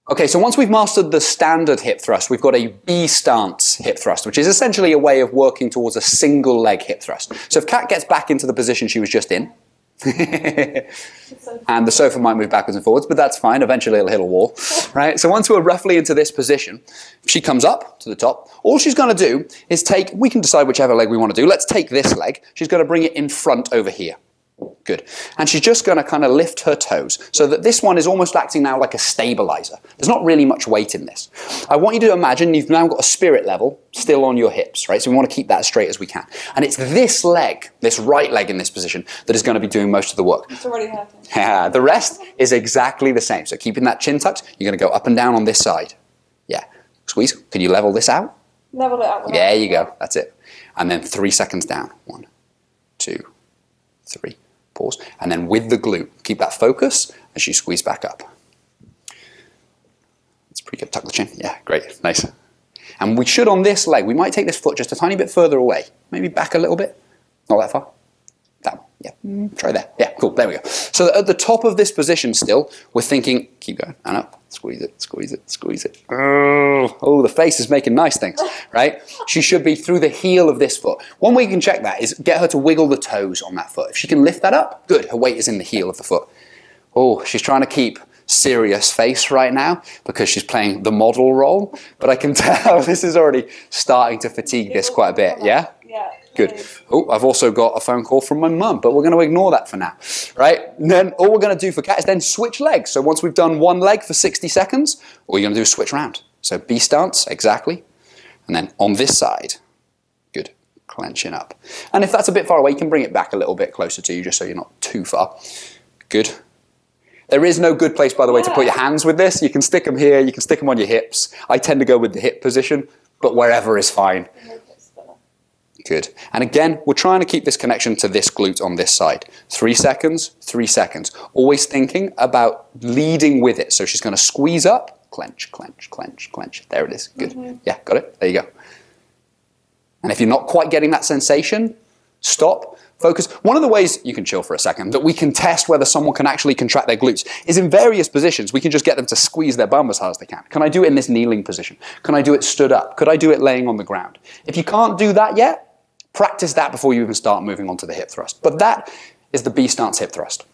Okay, so once we've mastered the standard hip thrust, we've got a B stance hip thrust, which is essentially a way of working towards a single leg hip thrust. So if Kat gets back into the position she was just in, and the sofa might move backwards and forwards, but that's fine. Eventually it'll hit a wall, right? So once we're roughly into this position, she comes up to the top. All she's going to do is take, we can decide whichever leg we want to do. Let's take this leg. She's going to bring it in front over here. Good. And she's just going to kind of lift her toes so that this one is almost acting now like a stabilizer. There's not really much weight in this. I want you to imagine you've now got a spirit level still on your hips, right? So we want to keep that as straight as we can. And it's this leg, this right leg in this position, that is going to be doing most of the work. It's already happening. Yeah, the rest is exactly the same. So keeping that chin tucked, you're going to go up and down on this side. Yeah. Squeeze. Can you level this out? Level it out. There you go. That's it. And then 3 seconds down. 1, 2, 3. Pause, and then with the glute, keep that focus as you squeeze back up. That's pretty good. Tuck the chin. Yeah, great. Nice. And we should, on this leg, we might take this foot just a tiny bit further away. Maybe back a little bit. Not that far. That one. Yeah. Try there. Yeah, cool. There we go. So at the top of this position still, we're thinking, keep going, and up. Squeeze it, squeeze it, squeeze it. Oh, the face is making nice things, right? She should be through the heel of this foot. One way you can check that is get her to wiggle the toes on that foot. If she can lift that up, good. Her weight is in the heel of the foot. Oh, she's trying to keep serious face right now because she's playing the model role, but I can tell this is already starting to fatigue this quite a bit, yeah? Yeah. Good. Oh, I've also got a phone call from my mum, but we're going to ignore that for now, right? And then all we're going to do for Kat is then switch legs. So once we've done one leg for 60 seconds, all you're going to do is switch round. So B stance, exactly. And then on this side, good, clenching up. And if that's a bit far away, you can bring it back a little bit closer to you just so you're not too far. Good. There is no good place, by the way, to put your hands with this. You can stick them here, you can stick them on your hips. I tend to go with the hip position, but wherever is fine. Good. And again, we're trying to keep this connection to this glute on this side. 3 seconds, 3 seconds. Always thinking about leading with it. So she's going to squeeze up, clench, clench, clench, clench. There it is. Good. Yeah, got it. There you go. And if you're not quite getting that sensation, stop, focus. One of the ways, you can chill for a second, that we can test whether someone can actually contract their glutes is in various positions. We can just get them to squeeze their bum as hard as they can. Can I do it in this kneeling position? Can I do it stood up? Could I do it laying on the ground? If you can't do that yet, practice that before you even start moving on to the hip thrust. But that is the B stance hip thrust.